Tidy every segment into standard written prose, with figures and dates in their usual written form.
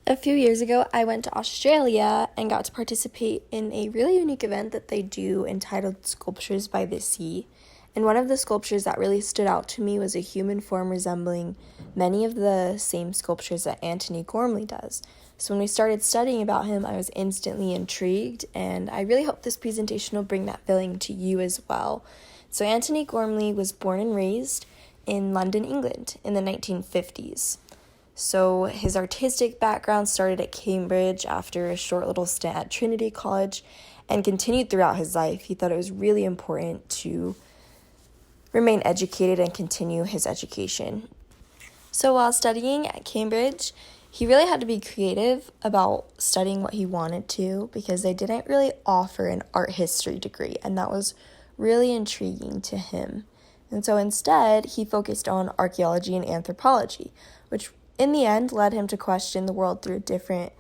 A few years ago, I went to Australia and got to participate in a really unique event that they do entitled Sculptures by the Sea. And one of the sculptures that really stood out to me was a human form resembling many of the same sculptures that Antony Gormley does. So when we started studying about him, I was instantly intrigued, and I really hope this presentation will bring that feeling to you as well. So Antony Gormley was born and raised in London, England in the 1950s. So his artistic background started at Cambridge after a short little stint at Trinity College and continued throughout his life. He thought it was really important to remain educated and continue his education. So while studying at Cambridge, he really had to be creative about studying what he wanted to because they didn't really offer an art history degree, and that was really intriguing to him. And so instead, he focused on archaeology and anthropology, which in the end led him to question the world through a different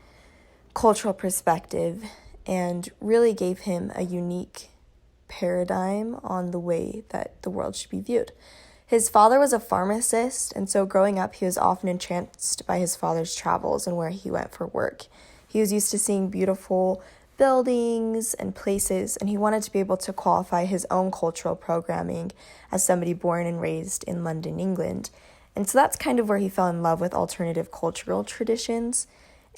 cultural perspective and really gave him a unique paradigm on the way that the world should be viewed. His father was a pharmacist, and so growing up, he was often entranced by his father's travels and where he went for work. He was used to seeing beautiful buildings and places, and he wanted to be able to qualify his own cultural programming as somebody born and raised in London, England. And so that's kind of where he fell in love with alternative cultural traditions.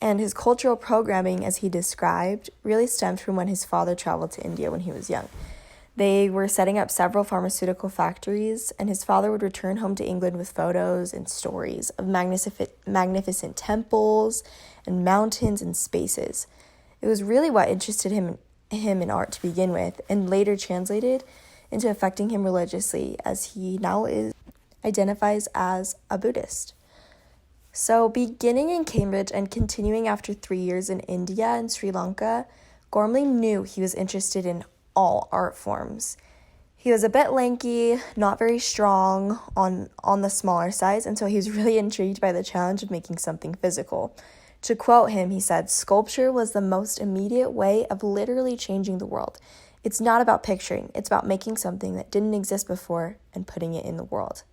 And his cultural programming, as he described, really stemmed from when his father traveled to India when he was young. They were setting up several pharmaceutical factories, and his father would return home to England with photos and stories of magnificent temples and mountains and spaces. It was really what interested him in art to begin with, and later translated into affecting him religiously, as he now identifies as a Buddhist. So beginning in Cambridge and continuing after 3 years in India and Sri Lanka, Gormley knew he was interested in all art forms. He was a bit lanky, not very strong on the smaller size, and so he was really intrigued by the challenge of making something physical. To quote him, he said, "Sculpture was the most immediate way of literally changing the world. It's not about picturing, it's about making something that didn't exist before and putting it in the world."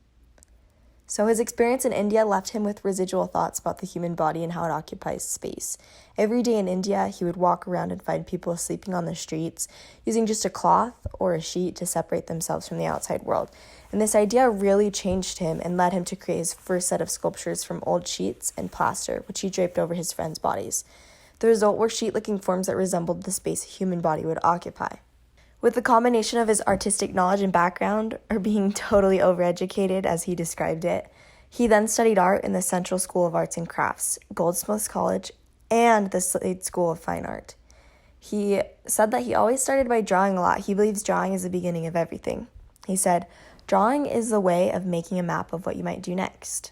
So his experience in India left him with residual thoughts about the human body and how it occupies space. Every day in India, he would walk around and find people sleeping on the streets, using just a cloth or a sheet to separate themselves from the outside world. And this idea really changed him and led him to create his first set of sculptures from old sheets and plaster, which he draped over his friends' bodies. The result were sheet-looking forms that resembled the space a human body would occupy. With the combination of his artistic knowledge and background, or being totally overeducated, as he described it, he then studied art in the Central School of Arts and Crafts, Goldsmiths College, and the Slade School of Fine Art. He said that he always started by drawing a lot. He believes drawing is the beginning of everything. He said, "Drawing is the way of making a map of what you might do next."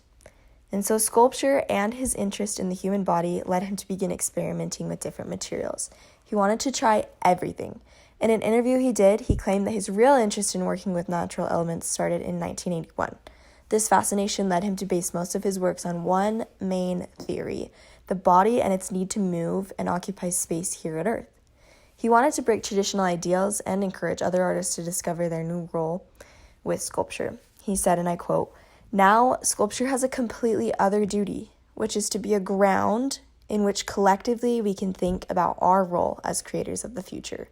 And so sculpture and his interest in the human body led him to begin experimenting with different materials. He wanted to try everything. In an interview he did, he claimed that his real interest in working with natural elements started in 1981. This fascination led him to base most of his works on one main theory: the body and its need to move and occupy space here at Earth. He wanted to break traditional ideals and encourage other artists to discover their new role with sculpture. He said, and I quote, "Now, sculpture has a completely other duty, which is to be a ground in which collectively we can think about our role as creators of the future."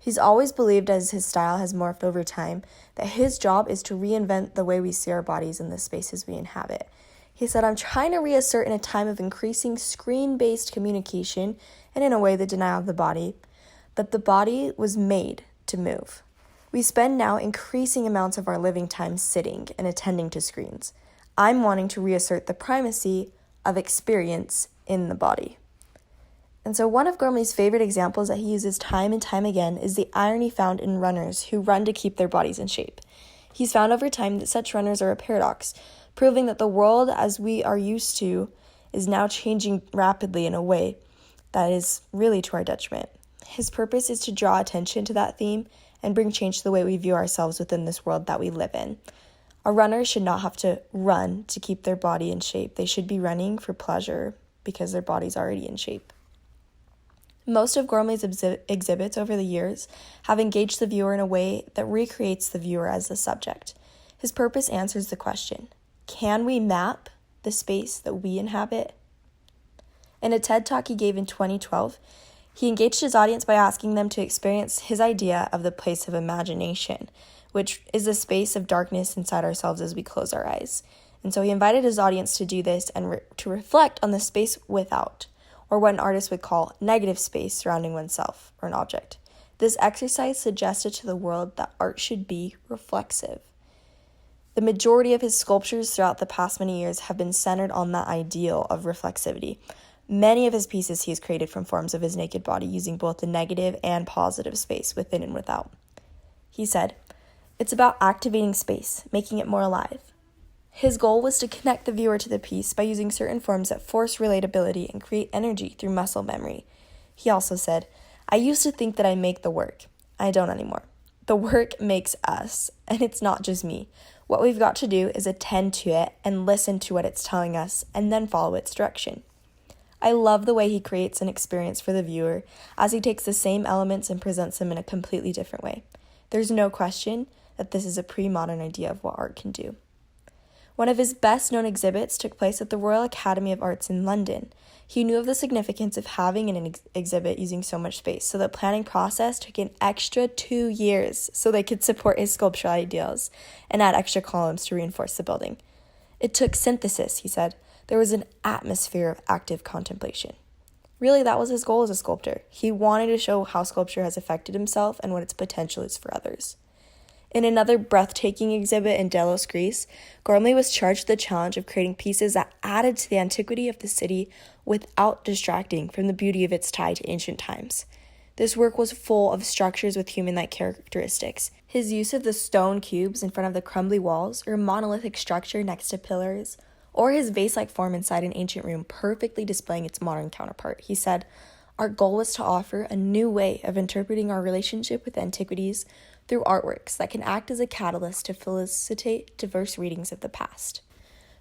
He's always believed, as his style has morphed over time, that his job is to reinvent the way we see our bodies in the spaces we inhabit. He said, "I'm trying to reassert in a time of increasing screen-based communication and in a way the denial of the body, that the body was made to move. We spend now increasing amounts of our living time sitting and attending to screens. I'm wanting to reassert the primacy of experience in the body." And so one of Gormley's favorite examples that he uses time and time again is the irony found in runners who run to keep their bodies in shape. He's found over time that such runners are a paradox, proving that the world as we are used to is now changing rapidly in a way that is really to our detriment. His purpose is to draw attention to that theme and bring change to the way we view ourselves within this world that we live in. A runner should not have to run to keep their body in shape. They should be running for pleasure because their body's already in shape. Most of Gormley's exhibits over the years have engaged the viewer in a way that recreates the viewer as the subject. His purpose answers the question, can we map the space that we inhabit? In a TED Talk he gave in 2012, he engaged his audience by asking them to experience his idea of the place of imagination, which is a space of darkness inside ourselves as we close our eyes. And so he invited his audience to do this and to reflect on the space without, or what an artist would call negative space surrounding oneself or an object. This exercise suggested to the world that art should be reflexive. The majority of his sculptures throughout the past many years have been centered on that ideal of reflexivity. Many of his pieces he has created from forms of his naked body using both the negative and positive space within and without. He said, "It's about activating space, making it more alive." His goal was to connect the viewer to the piece by using certain forms that force relatability and create energy through muscle memory. He also said, "I used to think that I make the work. I don't anymore. The work makes us, and it's not just me. What we've got to do is attend to it and listen to what it's telling us and then follow its direction." I love the way he creates an experience for the viewer as he takes the same elements and presents them in a completely different way. There's no question that this is a pre-modern idea of what art can do. One of his best-known exhibits took place at the Royal Academy of Arts in London. He knew of the significance of having an exhibit using so much space, so the planning process took an extra 2 years so they could support his sculptural ideals and add extra columns to reinforce the building. It took synthesis, he said. There was an atmosphere of active contemplation. Really, that was his goal as a sculptor. He wanted to show how sculpture has affected himself and what its potential is for others. In another breathtaking exhibit in Delos, Greece, Gormley was charged with the challenge of creating pieces that added to the antiquity of the city without distracting from the beauty of its tie to ancient times. This work was full of structures with human-like characteristics. His use of the stone cubes in front of the crumbly walls, or a monolithic structure next to pillars, or his vase-like form inside an ancient room perfectly displaying its modern counterpart. He said, "Our goal was to offer a new way of interpreting our relationship with antiquities through artworks that can act as a catalyst to facilitate diverse readings of the past."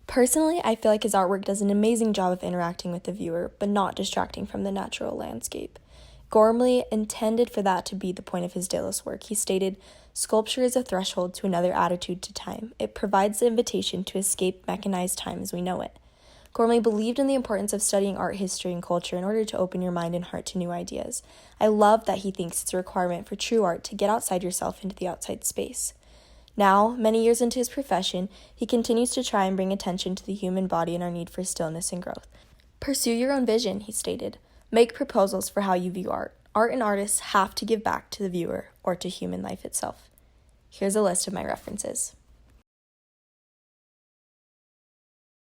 Personally, I feel like his artwork does an amazing job of interacting with the viewer, but not distracting from the natural landscape. Gormley intended for that to be the point of his Delos work. He stated, "Sculpture is a threshold to another attitude to time. It provides the invitation to escape mechanized time as we know it." Gormley believed in the importance of studying art history and culture in order to open your mind and heart to new ideas. I love that he thinks it's a requirement for true art to get outside yourself into the outside space. Now, many years into his profession, he continues to try and bring attention to the human body and our need for stillness and growth. "Pursue your own vision," he stated. "Make proposals for how you view art. Art and artists have to give back to the viewer or to human life itself." Here's a list of my references.